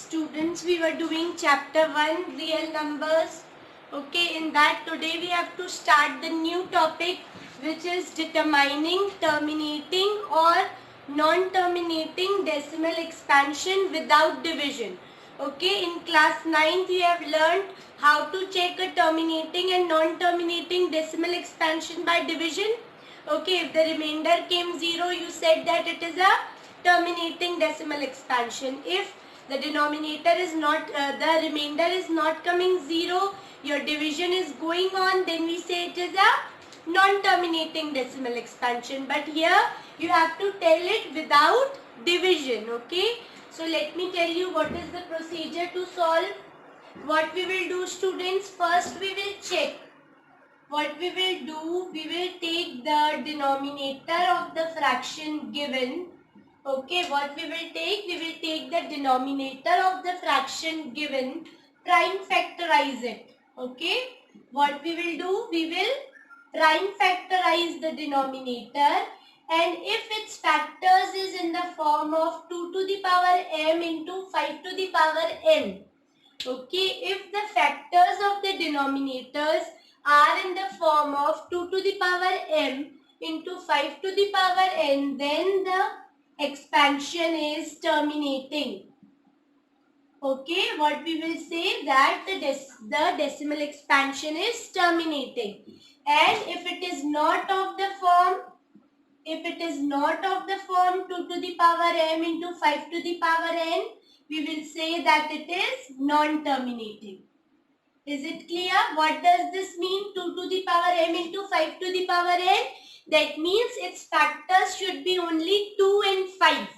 Students, we were doing chapter 1 real numbers. Okay, in that today we have to start the new topic, which is determining terminating or non-terminating decimal expansion without division. Okay, in class 9th we have learned how to check a terminating and non-terminating decimal expansion by division. Okay, if the remainder came 0, you said that it is a terminating decimal expansion. If the denominator is not, the remainder is not coming 0, your division is going on, then we say it is a non-terminating decimal expansion. But here you have to tell it without division. Okay, so let me tell you what is the procedure to solve. What we will do, students, first we will check. What we will do, we will take the denominator of the fraction given. Okay, what we will take the denominator of the fraction given, prime factorize it. Okay, what we will do, we will prime factorize the denominator, and if its factors is in the form of 2 to the power m into 5 to the power n. Okay, if the factors of the denominators are in the form of 2 to the power m into 5 to the power n, then the expansion is terminating. Okay, what we will say that the decimal expansion is terminating. And if it is not of the form, 2 to the power m into 5 to the power n, we will say that it is non-terminating. Is it clear? What does this mean? 2 to the power m into 5 to the power n. That means its factors should be only 2 and 5.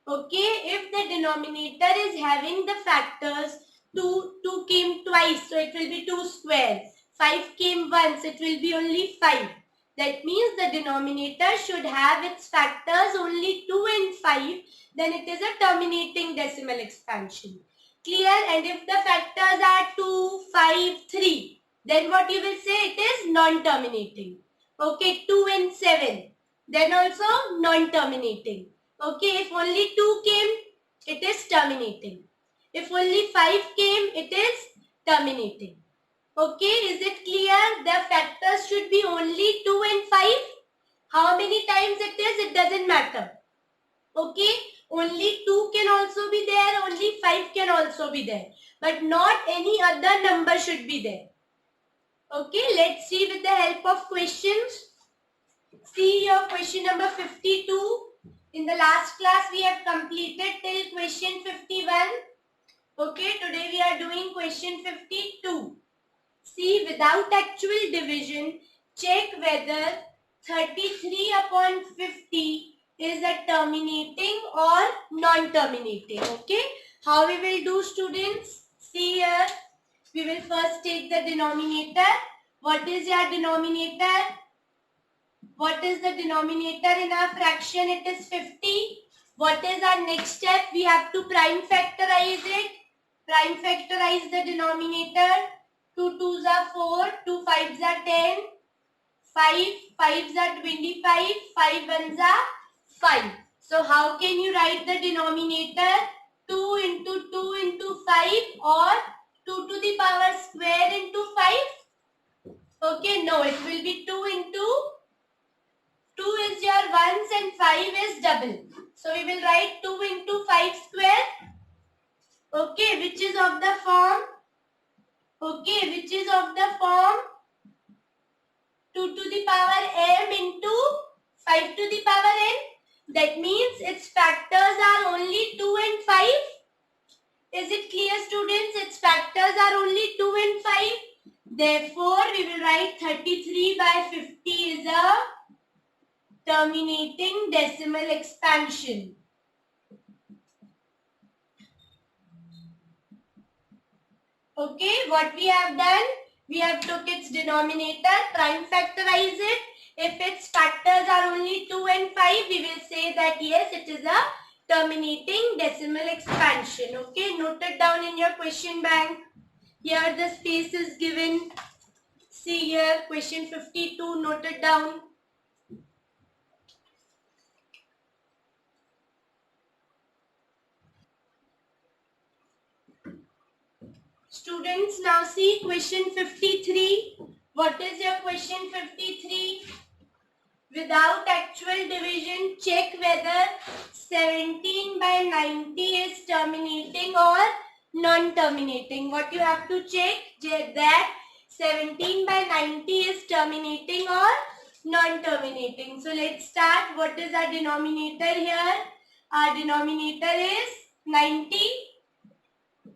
Okay, if the denominator is having the factors 2 came twice, so it will be 2 square. 5 came once, it will be only 5. That means the denominator should have its factors only 2 and 5. Then it is a terminating decimal expansion. Clear? And if the factors are 2, 5, 3, then what you will say? It is non-terminating. Okay, 2 and 7, then also non-terminating. Okay, if only 2 came, it is terminating. If only 5 came, it is terminating. Okay, is it clear? The factors should be only 2 and 5. How many times it is, it doesn't matter. Okay, only 2 can also be there, only 5 can also be there. But not any other number should be there. Okay, let's see with the help of questions. See your question number 52. In the last class, we have completed till question 51. Okay, today we are doing question 52. See, without actual division, check whether 33 upon 50 is a terminating or non-terminating. Okay, how we will do, students? See here, we will first take the denominator. What is your denominator? What is the denominator in our fraction? It is 50. What is our next step? We have to prime factorize it. Prime factorize the denominator. 2 2s are 4, 2 5s are 10, 5 5s are 25, 5 1s are 5. So how can you write the denominator? 2 into 2 into 5 or 2 to the power square into 5? Okay, no, it will be 2 into 2 is your ones and 5 is double. So we will write 2 into 5 square. Okay, which is of the form? Okay, which is of the form 2 to the power m into 5 to the power n. That means its factors are only 2 and 5. Is it clear, students? Its factors are only 2 and 5. Therefore, we will write 33 by 50 is a terminating decimal expansion. Okay, what we have done? We have took its denominator, prime factorize it. If its factors are only 2 and 5, we will say that yes, it is a terminating decimal expansion. Okay, note it down in your question bank. Here the space is given. See here, question 52, note it down. Students, now see question 53. What is your question 53? Without actual division, check whether 17 by 90 is terminating or non-terminating. What you have to check that 17 by 90 is terminating or non-terminating. So let's start. What is our denominator here? Our denominator is 90.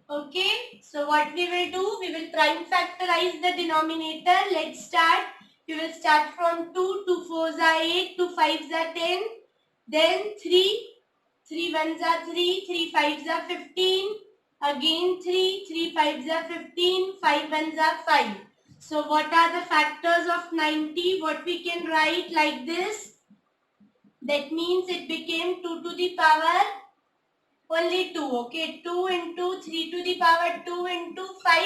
Okay. So what we will do? We will prime factorize the denominator. Let's start. We will start from 2, 2 4s are 8, 2 5s are 10, then 3, 3 1s are 3, 3 5s are 15, again 3, 3 5s are 15, 5 1s are 5. So what are the factors of 90? What we can write like this? That means it became 2 to the power only 2. Okay, 2 into 3 to the power 2 into 5.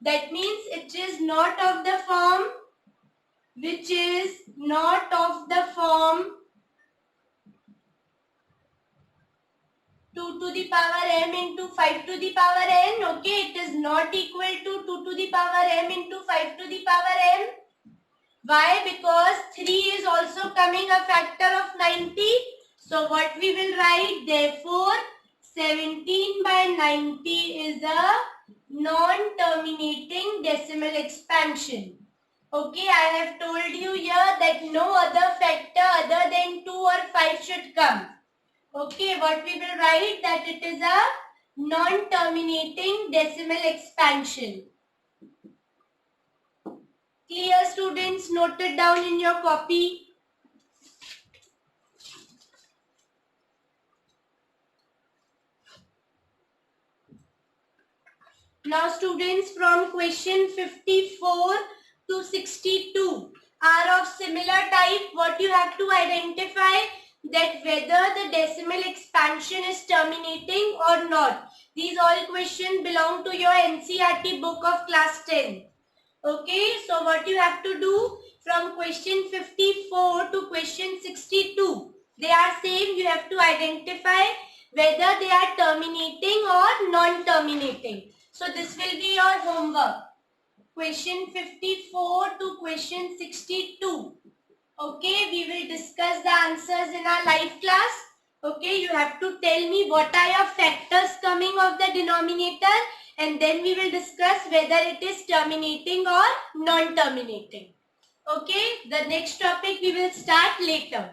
That means it is not of the form, which is not of the form 2 to the power m into 5 to the power n. Okay, it is not equal to 2 to the power m into 5 to the power m. Why? Because 3 is also coming a factor of 90. So what we will write? Therefore, 17 by 90 is a non-terminating decimal expansion. Okay, I have told you here that no other factor other than 2 or 5 should come. Okay, what we will write? That it is a non-terminating decimal expansion. Clear, students? Note it down in your copy. Now students, from question 54 to 62 are of similar type. What you have to identify? That whether the decimal expansion is terminating or not. These all questions belong to your NCERT book of class 10. Okay, so what you have to do from question 54 to question 62, they are same. You have to identify whether they are terminating or non-terminating. So this will be your homework. Question 54 to question 62. Okay, we will discuss the answers in our live class. Okay, you have to tell me what are your factors coming of the denominator, and then we will discuss whether it is terminating or non-terminating. Okay, the next topic we will start later.